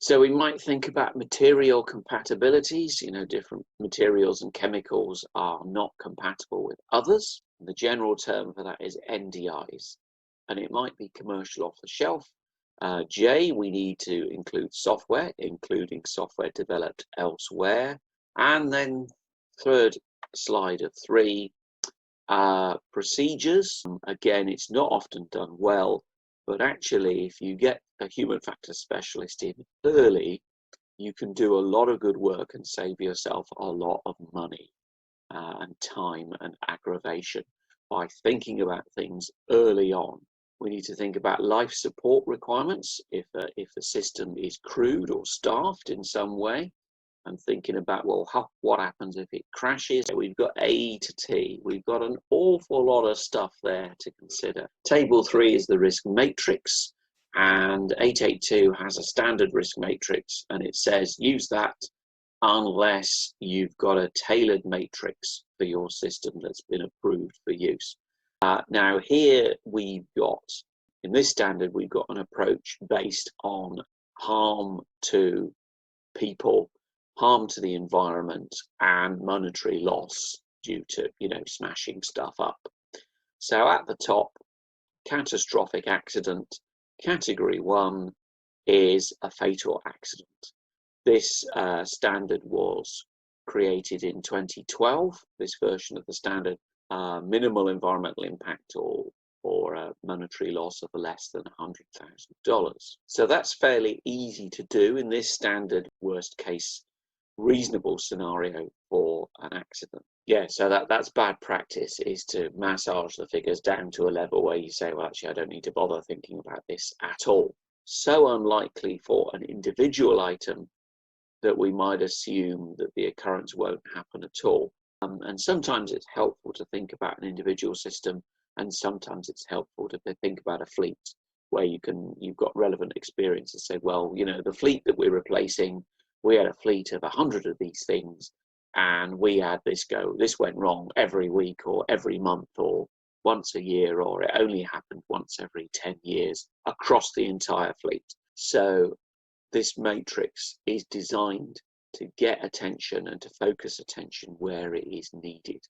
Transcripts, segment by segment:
So we might think about material compatibilities. Different materials and chemicals are not compatible with others. The general term for that is NDIs, and it might be commercial off the shelf. J, we need to include software, including software developed elsewhere. And then third slide of 3, procedures. Again, it's not often done well, but actually if you get a human factors specialist in early, you can do a lot of good work and save yourself a lot of money and time and aggravation by thinking about things early on. We need to think about life support requirements if the system is crewed or staffed in some way, and thinking about, well, what happens if it crashes? We've got A to T. We've got an awful lot of stuff there to consider. Table 3 is the risk matrix, and 882 has a standard risk matrix, and it says use that unless you've got a tailored matrix for your system that's been approved for use. Now here we've got, in this standard, we've got an approach based on harm to people, harm to the environment, and monetary loss due to, smashing stuff up. So at the top, catastrophic accident, category 1 is a fatal accident. This standard was created in 2012, this version of the standard. Minimal environmental impact or monetary loss of less than $100,000. So that's fairly easy to do in this standard worst case reasonable scenario for an accident. Yeah, so that's bad practice, is to massage the figures down to a level where you say, well, actually, I don't need to bother thinking about this at all. So unlikely for an individual item that we might assume that the occurrence won't happen at all. And sometimes it's helpful to think about an individual system, and sometimes it's helpful to think about a fleet where you've got relevant experience and say, well, the fleet that we're replacing, we had a fleet of 100 of these things, and we had this went wrong every week or every month or once a year, or it only happened once every 10 years across the entire fleet. So this matrix is designed to get attention and to focus attention where it is needed.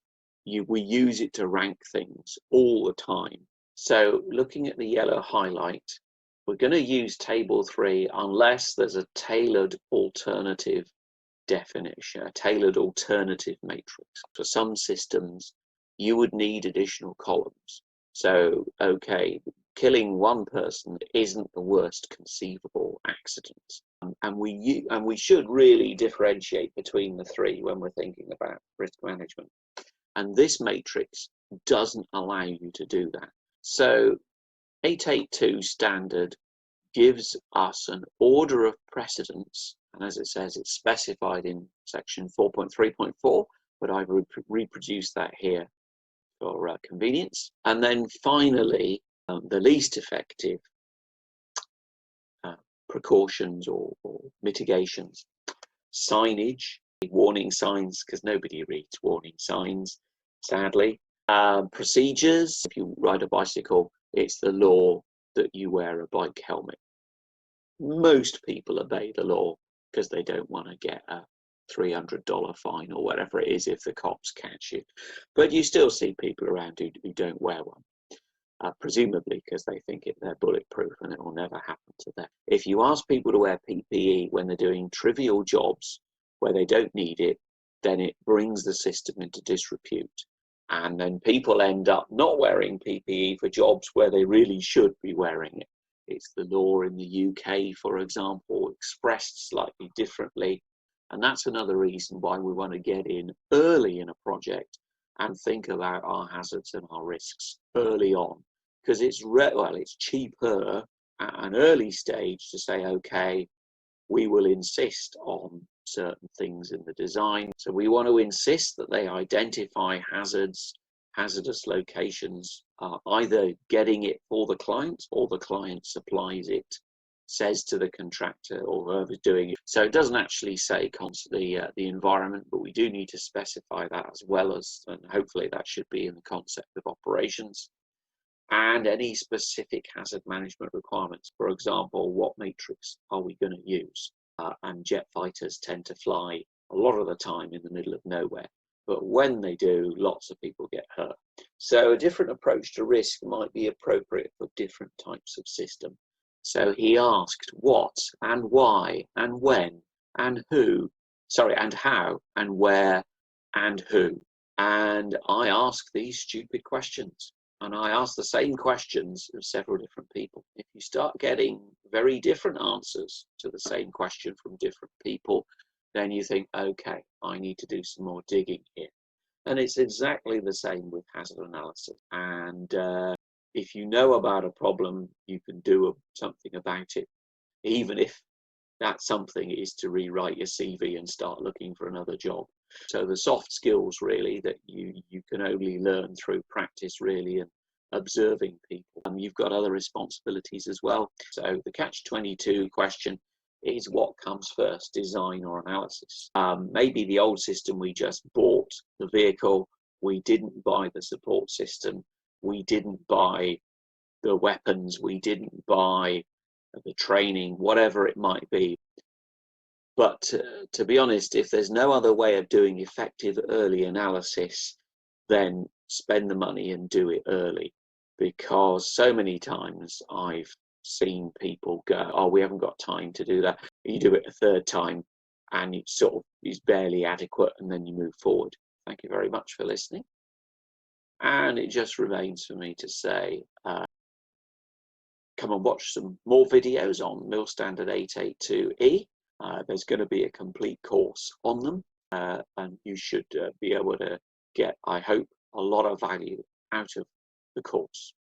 We use it to rank things all the time. So looking at the yellow highlight, we're going to use table 3 unless there's a tailored alternative definition, a tailored alternative matrix. For some systems, you would need additional columns. So, okay, killing one person isn't the worst conceivable accident. And we should really differentiate between the 3 when we're thinking about risk management. And this matrix doesn't allow you to do that. So 882 standard gives us an order of precedence, and as it says, it's specified in section 4.3.4, but I've reproduced that here for convenience. And then finally, the least effective precautions or mitigations. Signage, warning signs, because nobody reads warning signs, sadly. Procedures, if you ride a bicycle, it's the law that you wear a bike helmet. Most people obey the law because they don't want to get a $300 fine or whatever it is if the cops catch you. But you still see people around who don't wear one. Presumably because they think they're bulletproof and it will never happen to them. If you ask people to wear PPE when they're doing trivial jobs where they don't need it, then it brings the system into disrepute. And then people end up not wearing PPE for jobs where they really should be wearing it. It's the law in the UK, for example, expressed slightly differently. And that's another reason why we want to get in early in a project and think about our hazards and our risks early on. Because it's cheaper at an early stage to say, okay, we will insist on certain things in the design. So we want to insist that they identify hazards, hazardous locations, either getting it for the client or the client supplies it, says to the contractor or whoever's doing it. So it doesn't actually say constantly the environment, but we do need to specify that as well as, and hopefully that should be in the concept of operations. And any specific hazard management requirements. For example, what matrix are we going to use? and jet fighters tend to fly a lot of the time in the middle of nowhere. But when they do, lots of people get hurt. So a different approach to risk might be appropriate for different types of system. So he asked what and why and when and who, sorry, and how and where and who. And I ask these stupid questions. And I ask the same questions of several different people. If you start getting very different answers to the same question from different people, then you think, okay, I need to do some more digging here. And it's exactly the same with hazard analysis. And if you know about a problem, you can do something about it, even if that something is to rewrite your CV and start looking for another job. So the soft skills really that you can only learn through practice really and observing people. You've got other responsibilities as well. So the catch-22 question is what comes first, design or analysis? Maybe the old system we just bought, the vehicle, we didn't buy the support system, we didn't buy the weapons, we didn't buy the training, whatever it might be. But to be honest, if there's no other way of doing effective early analysis, then spend the money and do it early. Because so many times I've seen people go, oh, we haven't got time to do that. You do it a third time and it sort of is barely adequate, and then you move forward. Thank you very much for listening. And it just remains for me to say, come and watch some more videos on Mil-Std-882E. There's going to be a complete course on them, and you should be able to get, I hope, a lot of value out of the course.